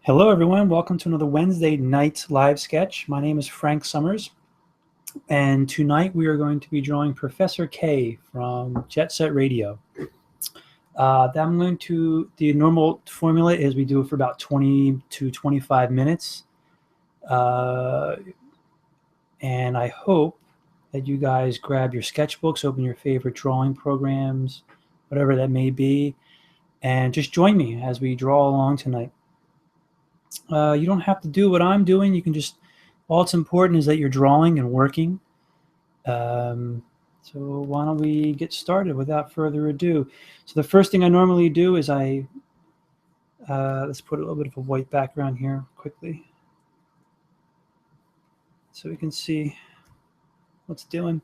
Hello, everyone. Welcome to another Wednesday night live sketch. My name is Frank Summers, and tonight we are going to be drawing Professor K from SET Radio. The normal formula is we do it for about 20 to 25 minutes. And I hope that you guys grab your sketchbooks, open your favorite drawing programs, whatever that may be, and just join me as we draw along tonight. You don't have to do what I'm doing. You can just, all it's important is that you're drawing and working. So why don't we get started without further ado. So the first thing I normally do is let's put a little bit of a white background here quickly so we can see what's doing.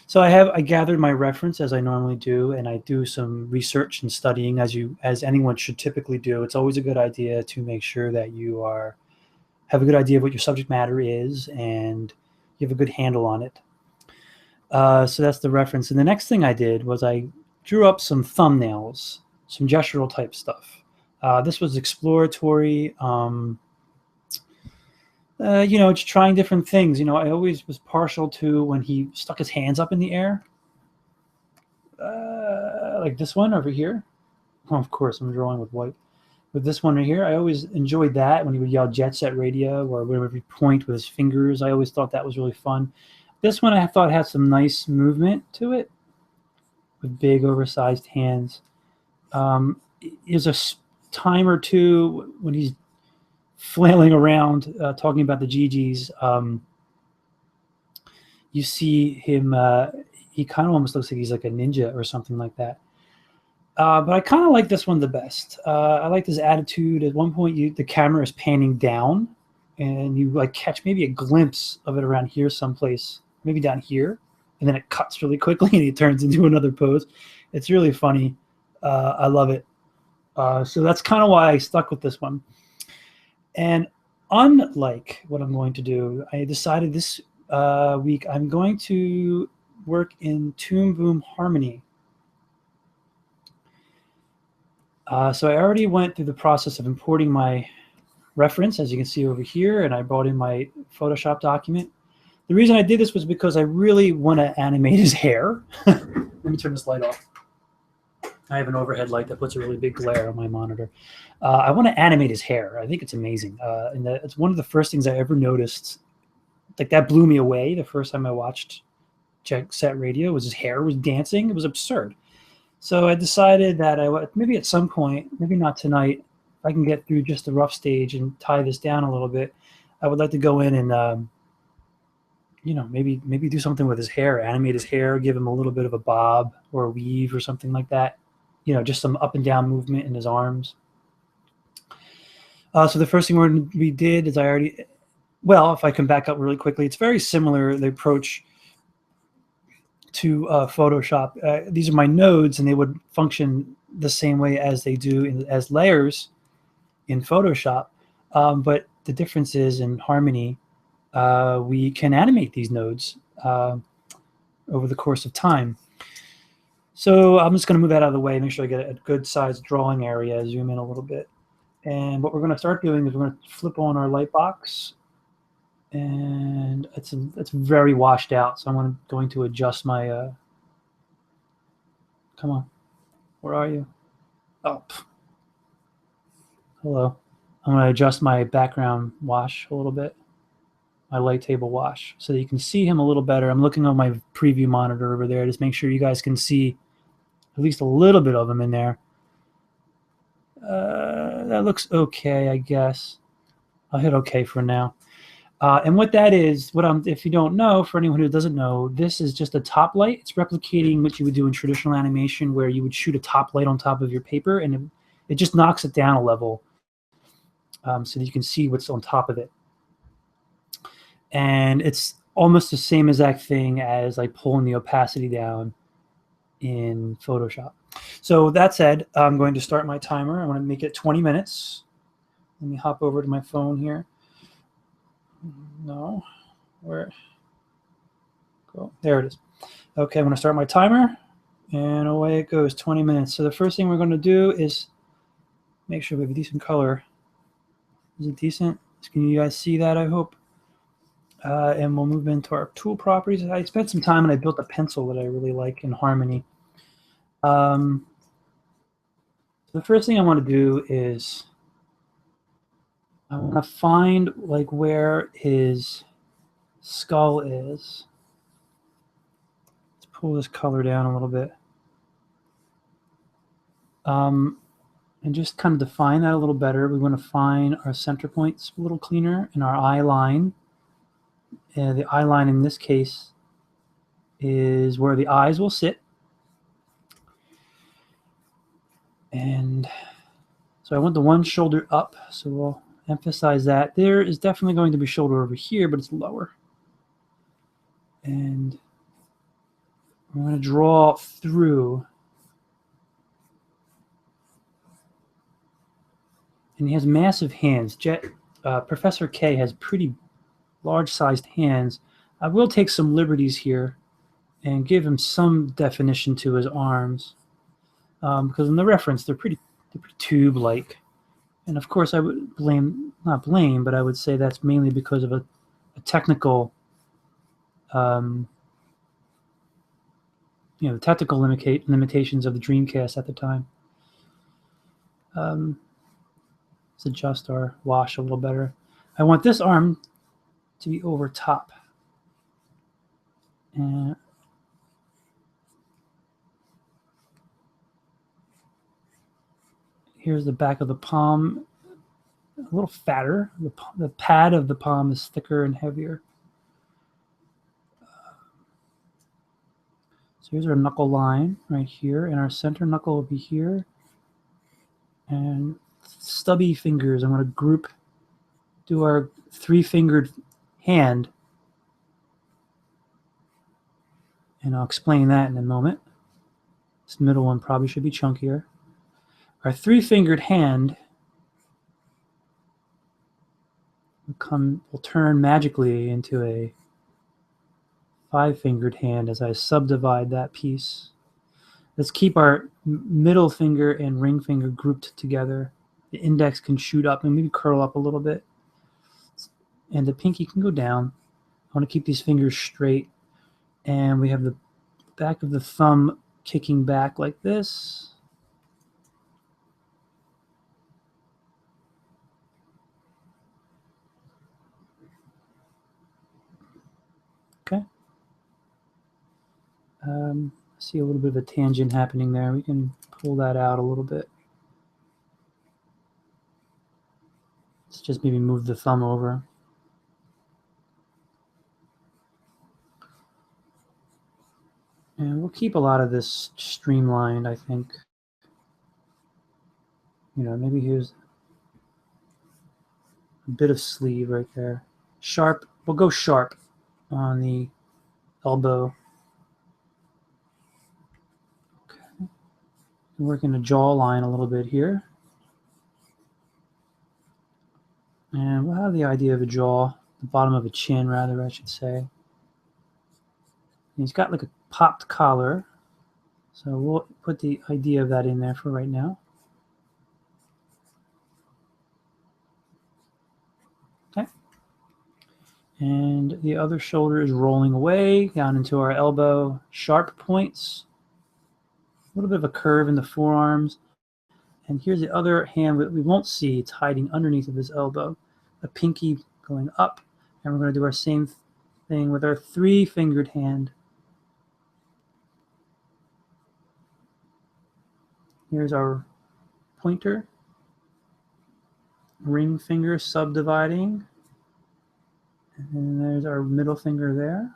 So I gathered my reference as I normally do, and I do some research and studying as anyone should typically do. It's always a good idea to make sure that you have a good idea of what your subject matter is and you have a good handle on it. So that's the reference. And the next thing I did was I drew up some thumbnails, some gestural type stuff. This was exploratory, just trying different things. I always was partial to when he stuck his hands up in the air, like this one over here. Oh, of course, I'm drawing with white. With this one right here, I always enjoyed that when he would yell SET Radio or whatever he point with his fingers. I always thought that was really fun. This one I thought had some nice movement to it with big oversized hands. There's a time or two when he's flailing around talking about the GGs. You see him, he kind of almost looks like he's like a ninja or something like that. But I kind of like this one the best. I like his attitude. At one point, the camera is panning down, and you like catch maybe a glimpse of it around here someplace, maybe down here, and then it cuts really quickly, and he turns into another pose. It's really funny. I love it. So that's kind of why I stuck with this one. And unlike what I'm going to do, I decided this week I'm going to work in Toon Boom Harmony. So I already went through the process of importing my reference, as you can see over here, and I brought in my Photoshop document. The reason I did this was because I really want to animate his hair. Let me turn this light off. I have an overhead light that puts a really big glare on my monitor. I want to animate his hair. I think it's amazing. And it's one of the first things I ever noticed. Like, that blew me away the first time I watched SET Radio. Was his hair was dancing. It was absurd. So I decided that maybe at some point, maybe not tonight, if I can get through just the rough stage and tie this down a little bit, I would like to go in and, maybe do something with his hair, animate his hair, give him a little bit of a bob or a weave or something like that. Just some up and down movement in his arms. So the first thing we did is if I can back up really quickly, it's very similar, the approach to Photoshop. These are my nodes, and they would function the same way as they do as layers in Photoshop. But the difference is in Harmony, we can animate these nodes over the course of time. So I'm just going to move that out of the way, make sure I get a good sized drawing area, zoom in a little bit. And what we're going to start doing is we're going to flip on our light box. And it's very washed out, so I'm going to adjust my come on, where are you? Oh, hello. I'm going to adjust my background wash a little bit, my light table wash, so that you can see him a little better. I'm looking on my preview monitor over there, just make sure you guys can see at least a little bit of him in there. That looks okay, I guess. I'll hit okay for now. And what that is, if you don't know, for anyone who doesn't know, this is just a top light. It's replicating what you would do in traditional animation, where you would shoot a top light on top of your paper, and it just knocks it down a level so that you can see what's on top of it. And it's almost the same exact thing as like pulling the opacity down in Photoshop. So that said, I'm going to start my timer. I want to make it 20 minutes. Let me hop over to my phone here. No, where? Go. There it is. Okay, I'm going to start my timer, and away it goes, 20 minutes. So the first thing we're going to do is make sure we have a decent color Is it decent? Can you guys see that, I hope? And we'll move into our tool properties. I spent some time and I built a pencil that I really like in Harmony. The first thing I want to do is I want to find like where his skull is. Let's pull this color down a little bit. And just kind of define that a little better. We want to find our center points a little cleaner in our eye line. The eye line in this case is where the eyes will sit. And so I want the one shoulder up, so we'll emphasize that. There is definitely going to be shoulder over here, but it's lower. And I'm going to draw through. And he has massive hands. Professor K has pretty large-sized hands. I will take some liberties here and give him some definition to his arms. Because in the reference, they're pretty tube-like. And of course, I would not blame, but I would say that's mainly because of a technical, the technical limitations of the Dreamcast at the time. Let's adjust our wash a little better. I want this arm to be over top. And here's the back of the palm, a little fatter. The pad of the palm is thicker and heavier. So here's our knuckle line right here, and our center knuckle will be here. And stubby fingers, I'm going to do our three-fingered hand. And I'll explain that in a moment. This middle one probably should be chunkier. Our three-fingered hand will turn magically into a five-fingered hand as I subdivide that piece. Let's keep our middle finger and ring finger grouped together. The index can shoot up and maybe curl up a little bit. And the pinky can go down. I want to keep these fingers straight. And we have the back of the thumb kicking back like this. Okay. See a little bit of a tangent happening there. We can pull that out a little bit. Let's just maybe move the thumb over. And we'll keep a lot of this streamlined, I think. Maybe here's a bit of sleeve right there. Sharp, we'll go sharp on the elbow. Okay. Working the jawline a little bit here. And we'll have the idea of a jaw, the bottom of a chin, rather, I should say. And he's got like a popped collar. So we'll put the idea of that in there for right now. Okay. And the other shoulder is rolling away down into our elbow. Sharp points. A little bit of a curve in the forearms. And here's the other hand that we won't see. It's hiding underneath of his elbow. A pinky going up. And we're going to do our same thing with our three-fingered hand. Here's our pointer. Ring finger subdividing. And there's our middle finger there.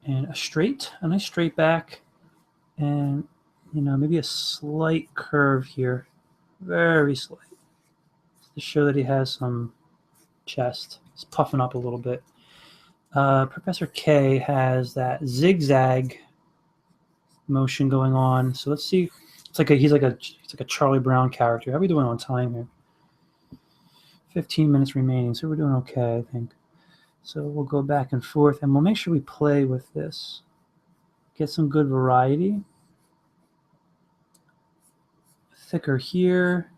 And a nice straight back. And, maybe a slight curve here. Very slight. To show that he has some chest. It's puffing up a little bit. Professor K has that zigzag motion going on. So let's see. It's like a Charlie Brown character. How are we doing on time here? 15 minutes remaining, so we're doing okay, I think. So we'll go back and forth, and we'll make sure we play with this. Get some good variety. thicker here.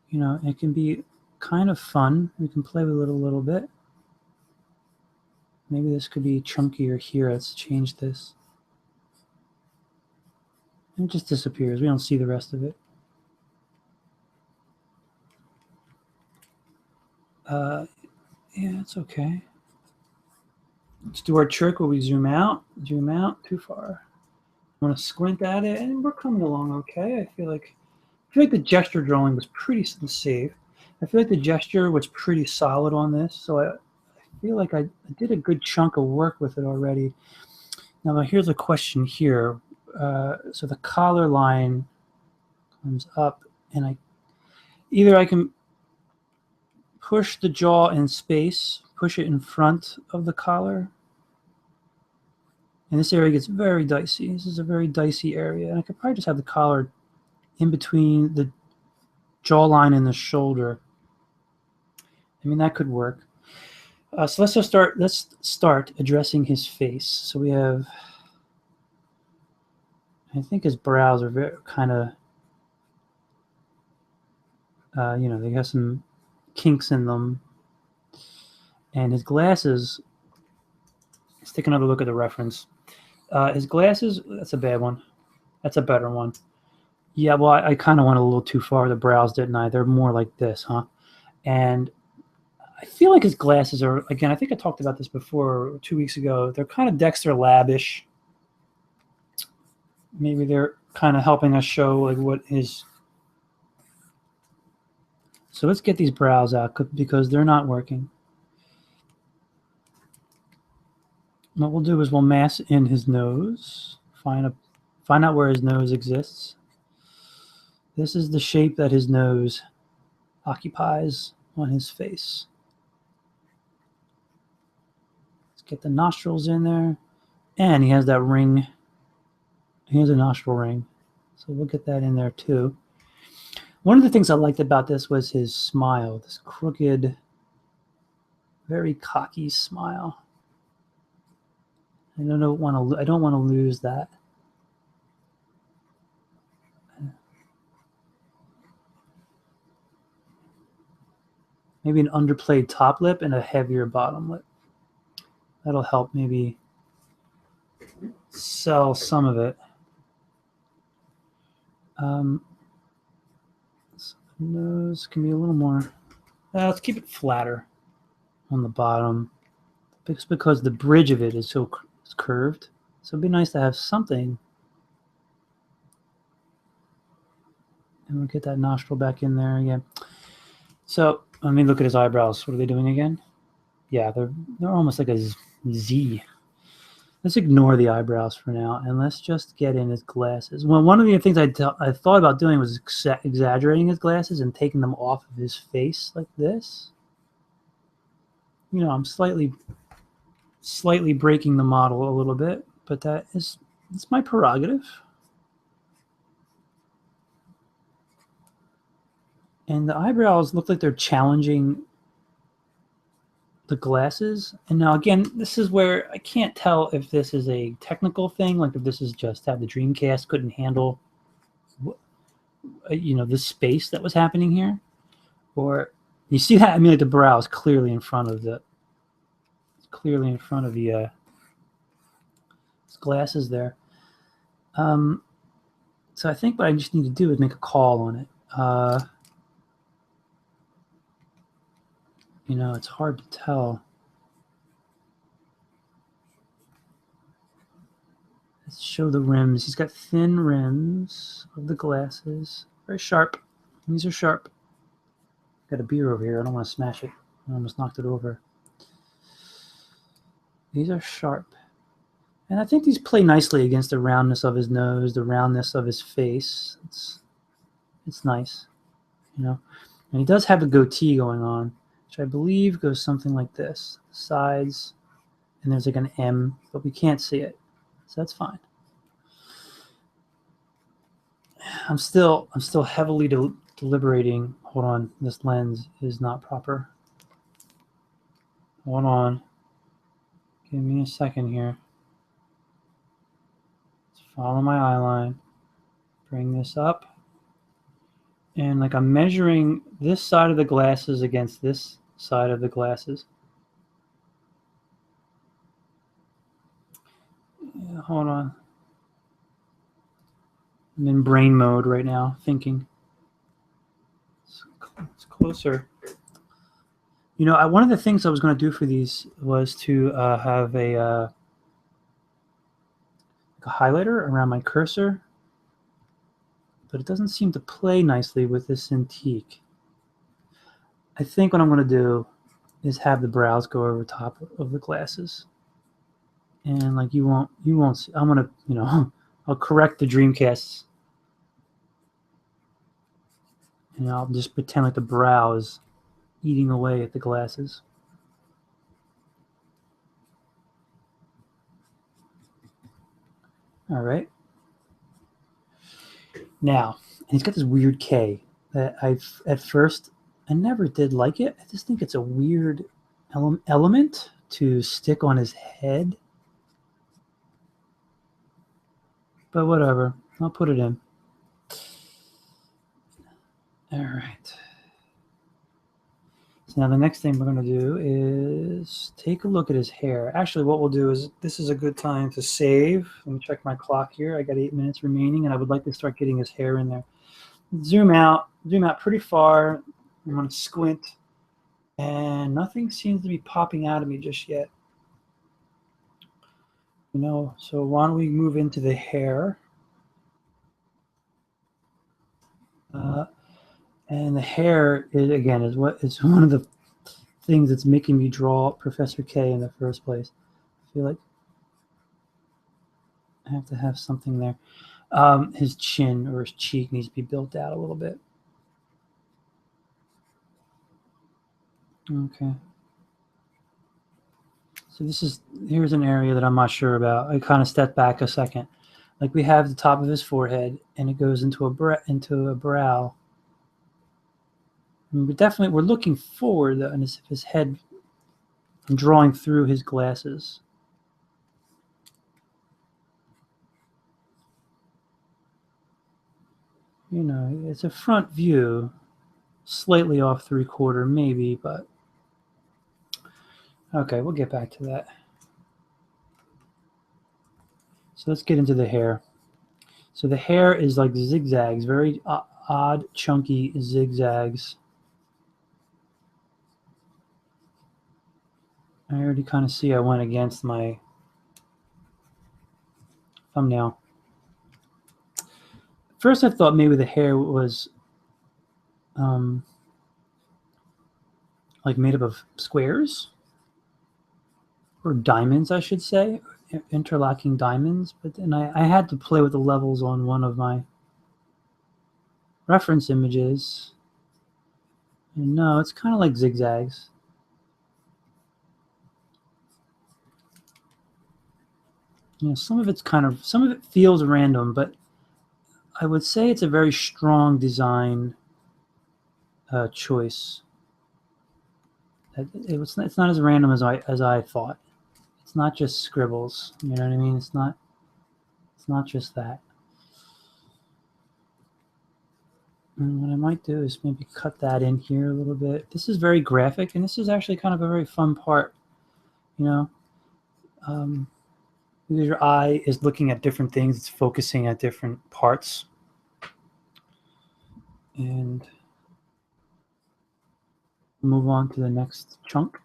You know, it can be kind of fun. We can play with it a little bit. Maybe this could be chunkier here. Let's change this. And it just disappears. We don't see the rest of it. Yeah, it's okay. Let's do our trick where we zoom out too far. I'm going to squint at it, and we're coming along okay. I feel like the gesture drawing was pretty safe. I feel like the gesture was pretty solid on this, so I feel like I did a good chunk of work with it already. Now here's a question here. So the collar line comes up, and I can push the jaw in space, push it in front of the collar. And this area gets very dicey. This is a very dicey area. And I could probably just have the collar in between the jawline and the shoulder. I mean, that could work. So let's start addressing his face. So we have, I think his brows are very kind of, you know, they have some kinks in them. And his glasses, let's take another look at the reference. His glasses, that's a bad one. That's a better one. Yeah, well, I kind of went a little too far. The brows, didn't I? They're more like this, huh? And I feel like his glasses are, again, I think I talked about this before 2 weeks ago. They're kind of Dexter Lab-ish. Maybe they're kind of helping us show like what his. So let's get these brows out because they're not working. What we'll do is we'll mask in his nose, find out where his nose exists. This is the shape that his nose occupies on his face. Let's get the nostrils in there. And he has that ring. He has a nostril ring. So we'll get that in there too. One of the things I liked about this was his smile, this crooked, very cocky smile. I don't want to lose that. Maybe an underplayed top lip and a heavier bottom lip. That'll help maybe sell some of it. So the nose can be a little more. Let's keep it flatter on the bottom, because the bridge of it is so curved. So it'd be nice to have something. And we'll get that nostril back in there again. So let me look at his eyebrows. What are they doing again? Yeah, they're almost like a Z. Let's ignore the eyebrows for now, and let's just get in his glasses. Well, one of the things I thought about doing was exaggerating his glasses and taking them off of his face like this. You know, I'm slightly breaking the model a little bit, but it's my prerogative. And the eyebrows look like they're challenging the glasses. And now again, this is where I can't tell if this is a technical thing, like if this is just how the Dreamcast couldn't handle, you know, the space that was happening here, or you see that. I mean, like the brow is clearly in front of the glasses there. So I think what I just need to do is make a call on it. You know, it's hard to tell. Let's show the rims. He's got thin rims of the glasses. Very sharp. These are sharp. Got a beer over here. I don't want to smash it. I almost knocked it over. These are sharp. And I think these play nicely against the roundness of his nose, the roundness of his face. It's nice, you know. And he does have a goatee going on, which I believe goes something like this. Sides, and there's like an M, but we can't see it. So that's fine. I'm still heavily deliberating. Hold on, this lens is not proper. Hold on. Give me a second here. Let's follow my eye line. Bring this up. And like I'm measuring this side of the glasses against this side of the glasses. Yeah, hold on. I'm in brain mode right now, thinking. It's closer. You know, one of the things I was going to do for these was to have a highlighter around my cursor, but it doesn't seem to play nicely with this Cintiq. I think what I'm going to do is have the brows go over top of the glasses, and like you won't see. I'm going to, you know, I'll correct the Dreamcasts, and I'll just pretend like the brow is eating away at the glasses. All right. Now, and he's got this weird K that at first I never did like it. I just think it's a weird element to stick on his head. But whatever, I'll put it in. All right. So now the next thing we're going to do is take a look at his hair. Actually, what we'll do is, this is a good time to save. Let me check my clock here. I got 8 minutes remaining, and I would like to start getting his hair in there. Zoom out pretty far. I'm going to squint, and nothing seems to be popping out of me just yet. You know, so why don't we move into the hair? And the hair is, again, is one of the things that's making me draw Professor K in the first place. I feel like I have to have something there. His chin or his cheek needs to be built out a little bit. Okay. So here's an area that I'm not sure about. I kind of step back a second. Like we have the top of his forehead, and it goes into a brow. And we're looking forward though, and his head. I'm drawing through his glasses. You know, it's a front view, slightly off 3/4 maybe, but okay, we'll get back to that. So let's get into the hair. So the hair is like zigzags, very odd, chunky zigzags. I already kind of see I went against my thumbnail. First, I thought maybe the hair was like made up of squares or diamonds, I should say, interlocking diamonds. But then I had to play with the levels on one of my reference images. And no, it's kind of like zigzags. You know, some of it feels random, but I would say it's a very strong design choice. It's not as random as I thought. It's not just scribbles. You know what I mean? It's not just that. And what I might do is maybe cut that in here a little bit. This is very graphic, and this is actually kind of a very fun part. You know, because your eye is looking at different things, it's focusing at different parts. And move on to the next chunk.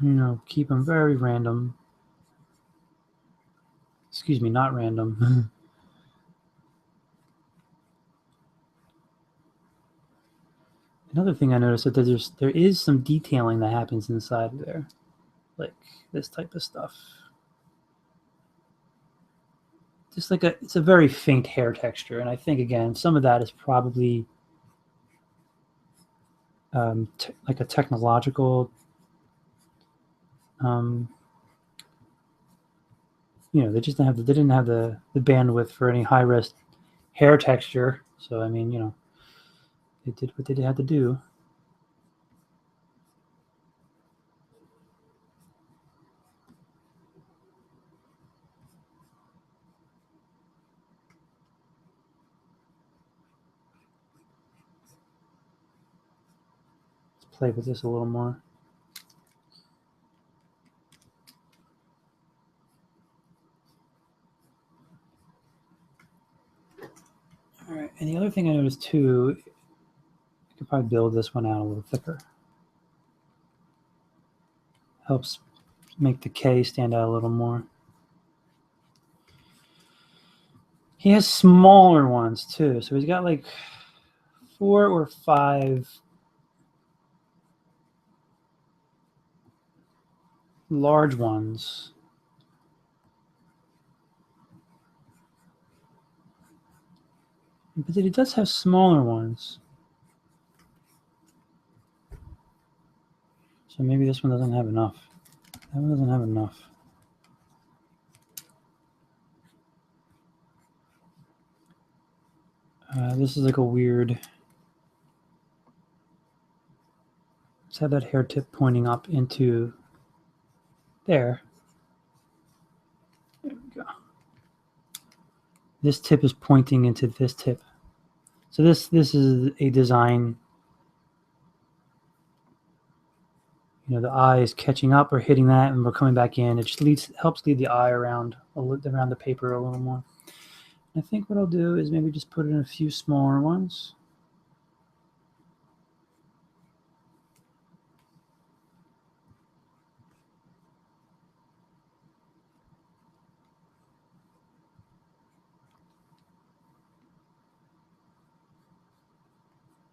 You know, keep them very random. Excuse me, not random. Another thing I noticed that there is some detailing that happens inside there, like this type of stuff. Just like it's a very faint hair texture, and I think again some of that is probably like a technological. You know, they didn't have the bandwidth for any high res hair texture. So I mean, you know, they did what they had to do. play with this a little more. All right, and the other thing I noticed too, I could probably build this one out a little thicker. Helps make the K stand out a little more. He has smaller ones too, so he's got like 4 or 5 large ones. But he does have smaller ones. So maybe this one doesn't have enough. That one doesn't have enough. This is like a weird... Let's have that hair tip pointing up into there. There we go. This tip is pointing into this tip. So this is a design. You know, the eye is catching up or hitting that, and we're coming back in. It just helps lead the eye around the paper a little more. I think what I'll do is maybe just put in a few smaller ones.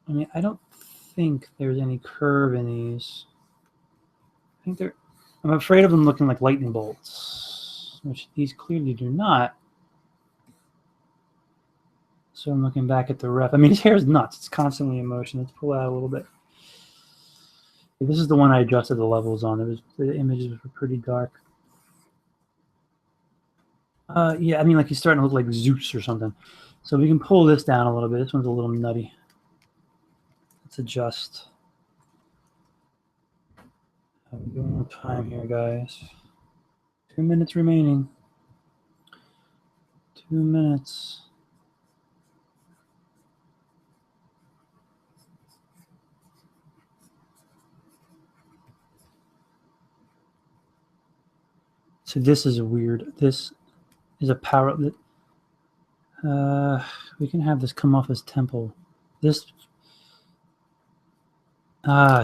I mean, I don't think there's any curve in these. I think I'm afraid of them looking like lightning bolts, which these clearly do not. So I'm looking back at the ref. I mean, his hair is nuts. It's constantly in motion. Let's pull out a little bit. This is the one I adjusted the levels on. The images were pretty dark. Yeah, I mean, like he's starting to look like Zeus or something. So we can pull this down a little bit. This one's a little nutty. Let's adjust. How we doing on time here, guys? 2 minutes remaining. 2 minutes. So this is weird. This is a power that we can have this come off his temple. This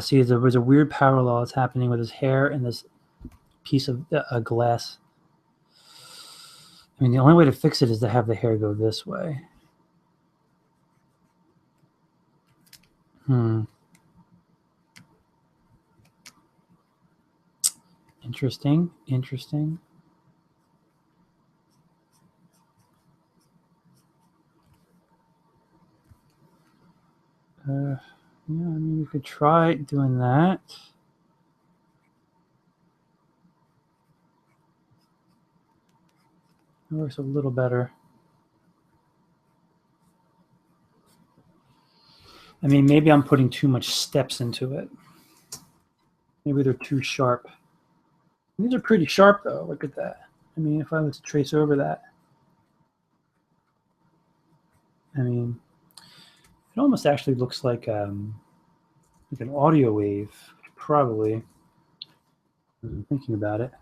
see, there's a weird parallel that's happening with his hair and this piece of glass. I mean, the only way to fix it is to have the hair go this way. Interesting. Interesting. Yeah, I mean, we could try doing that. It works a little better. I mean, maybe I'm putting too much steps into it. Maybe they're too sharp. These are pretty sharp, though. Look at that. I mean, if I was to trace over that, I mean, it almost actually looks like an audio wave, probably. I'm thinking about it.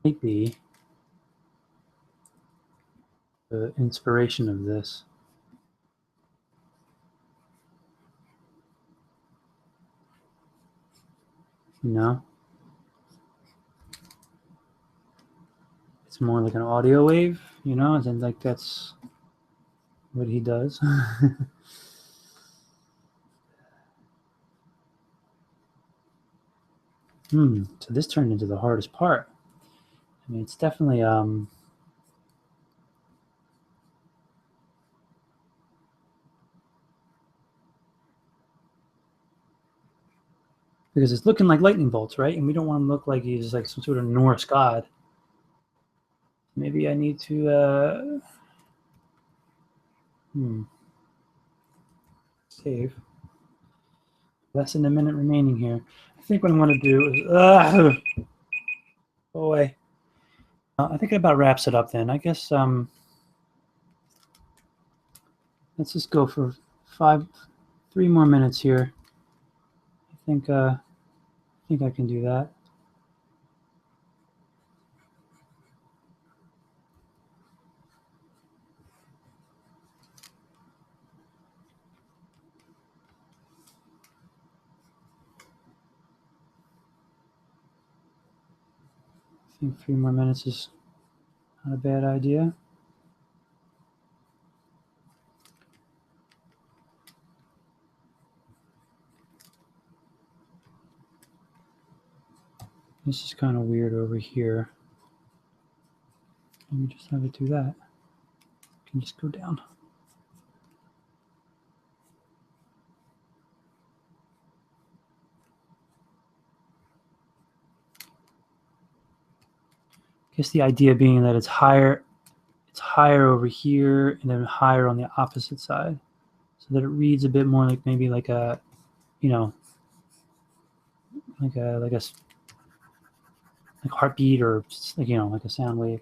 Might be the inspiration of this. You know? It's more like an audio wave, you know? And like that's what he does. So this turned into the hardest part. I mean, it's definitely because it's looking like lightning bolts, right? And we don't want him to look like he's like some sort of Norse god. Maybe I need to save. Less than a minute remaining here. I think what I'm going to do is go away. I think it about wraps it up then. I guess let's just go for 3 more minutes here, think I can do that. I think 3 more minutes is not a bad idea. This is kind of weird over here. Let me just have it do that. I can just go down. I guess the idea being that it's higher over here and then higher on the opposite side, so that it reads a bit more like maybe like a, you know, like a heartbeat, or like, you know, like a sound wave.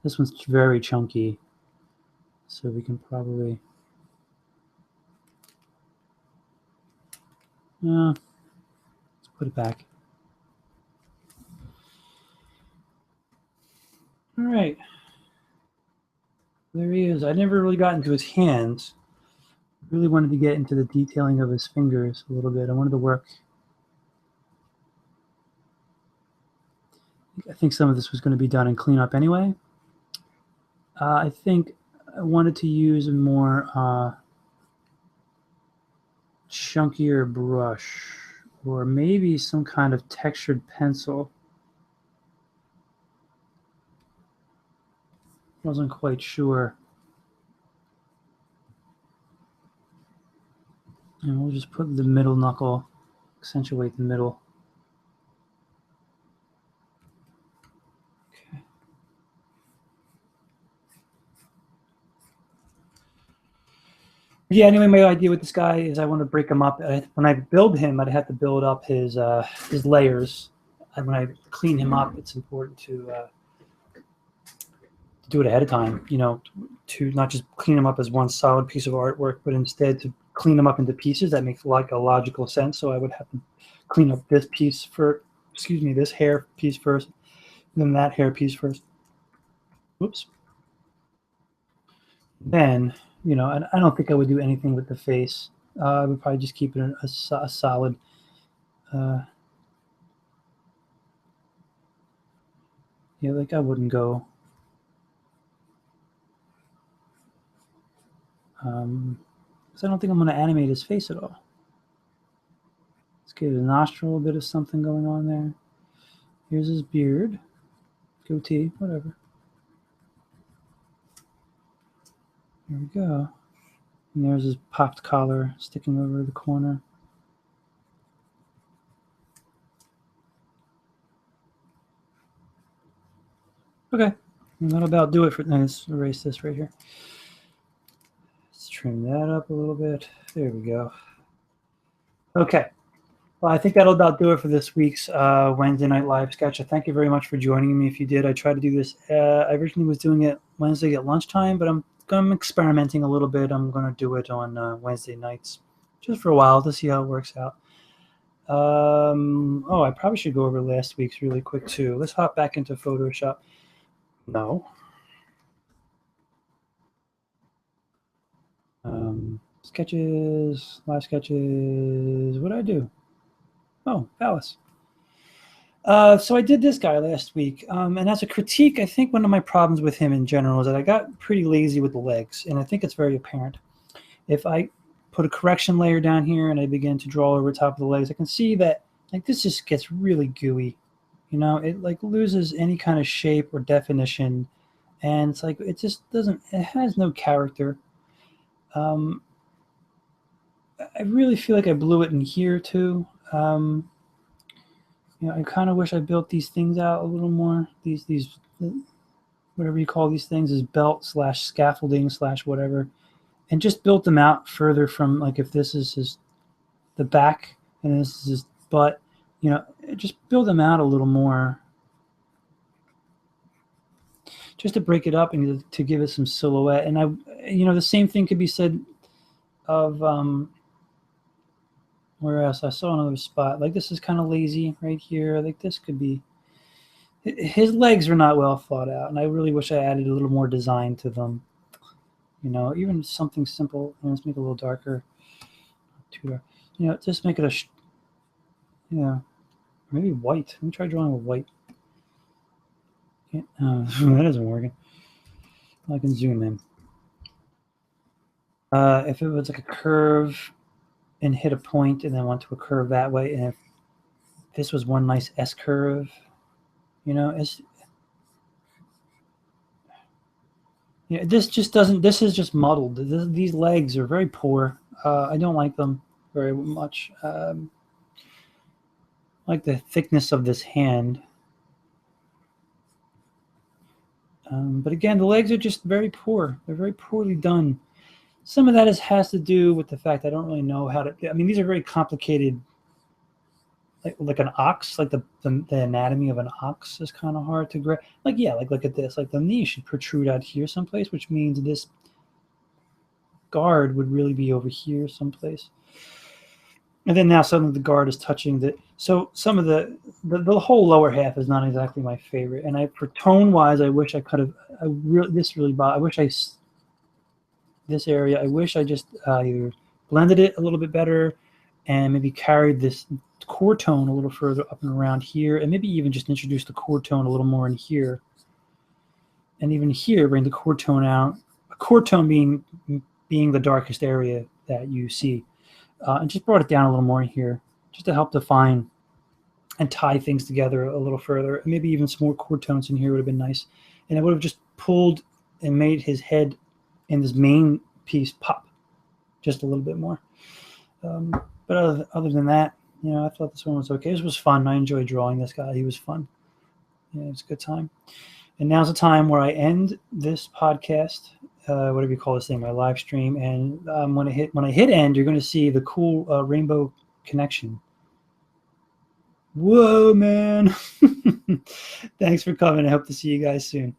This one's very chunky, so we can probably let's put it back. All right, there he is. I never really got into his hands. Really wanted to get into the detailing of his fingers a little bit. I wanted to work. I think some of this was going to be done in cleanup anyway. I think I wanted to use a more chunkier brush, or maybe some kind of textured pencil. Wasn't quite sure. And we'll just put the middle knuckle, accentuate the middle. Okay. Yeah, anyway, my idea with this guy is I want to break him up. When I build him, I'd have to build up his layers. And when I clean him up, it's important to do it ahead of time, you know, to not just clean them up as one solid piece of artwork, but instead to clean them up into pieces. That makes like a logical sense. So I would have to clean up this piece for, excuse me, this hair piece first, and then that hair piece first. Whoops. Then, you know, and I don't think I would do anything with the face. I would probably just keep it a solid. Yeah, like I wouldn't go. Because I don't think I'm going to animate his face at all. Let's give his nostril a bit of something going on there. Here's his beard, goatee, whatever. There we go. And there's his popped collar sticking over the corner. Okay, and that'll about do it for. Let's erase this right here. Let's trim that up a little bit. There we go. Okay. Well, I think that'll about do it for this week's Wednesday Night Live sketch. Thank you very much for joining me. If you did, I tried to do this. I originally was doing it Wednesday at lunchtime, but I'm experimenting a little bit. I'm going to do it on Wednesday nights, just for a while to see how it works out. Oh, I probably should go over last week's really quick too. Let's hop back into Photoshop. No. Sketches, live sketches. What did I do? Oh, Palace. So I did this guy last week, and as a critique, I think one of my problems with him in general is that I got pretty lazy with the legs, and I think it's very apparent. If I put a correction layer down here and I begin to draw over top of the legs, I can see that like this just gets really gooey. You know, it like loses any kind of shape or definition, and it's like it just doesn't. It has no character. I really feel like I blew it in here too. You know, I kind of wish I built these things out a little more. These whatever you call these things, is belt / scaffolding / whatever, and just built them out further from, like, if this is his the back and this is his butt, you know, just build them out a little more, just to break it up and to give it some silhouette. And you know, the same thing could be said of Where else? I saw another spot. Like this is kind of lazy right here. Like this could be. His legs are not well thought out, and I really wish I added a little more design to them. You know, even something simple. Let's make it a little darker. Too dark. You know, just make it a. Yeah, maybe white. Let me try drawing with white. That isn't working. I can zoom in. If it was like a curve and hit a point and then went to a curve that way, and if this was one nice S curve, you know, this just doesn't. This is just muddled. These legs are very poor. I don't like them very much. I like the thickness of this hand. But again, the legs are just very poor. They're very poorly done. Some of that has to do with the fact I don't really know how to. I mean, these are very complicated. Like an ox, like the anatomy of an ox is kind of hard to grasp. Like yeah, like look at this. Like the knee should protrude out here someplace, which means this guard would really be over here someplace. And then now suddenly the guard is touching the. So some of the whole lower half is not exactly my favorite. And for tone wise, I wish I could have. I wish this area. I wish I just either blended it a little bit better, and maybe carried this core tone a little further up and around here, and maybe even just introduce the core tone a little more in here, and even here bring the core tone out. A core tone being the darkest area that you see, and just brought it down a little more in here, just to help define and tie things together a little further. And maybe even some more core tones in here would have been nice, and it would have just pulled and made his head in this main piece pop just a little bit more. But other than that, you know, I thought this one was okay. This was fun. I enjoyed drawing this guy. He was fun. Yeah, it was a good time. And now's the time where I end this podcast, whatever you call this thing, my live stream. And when I hit end, you're going to see the cool rainbow connection. Whoa, man. Thanks for coming. I hope to see you guys soon.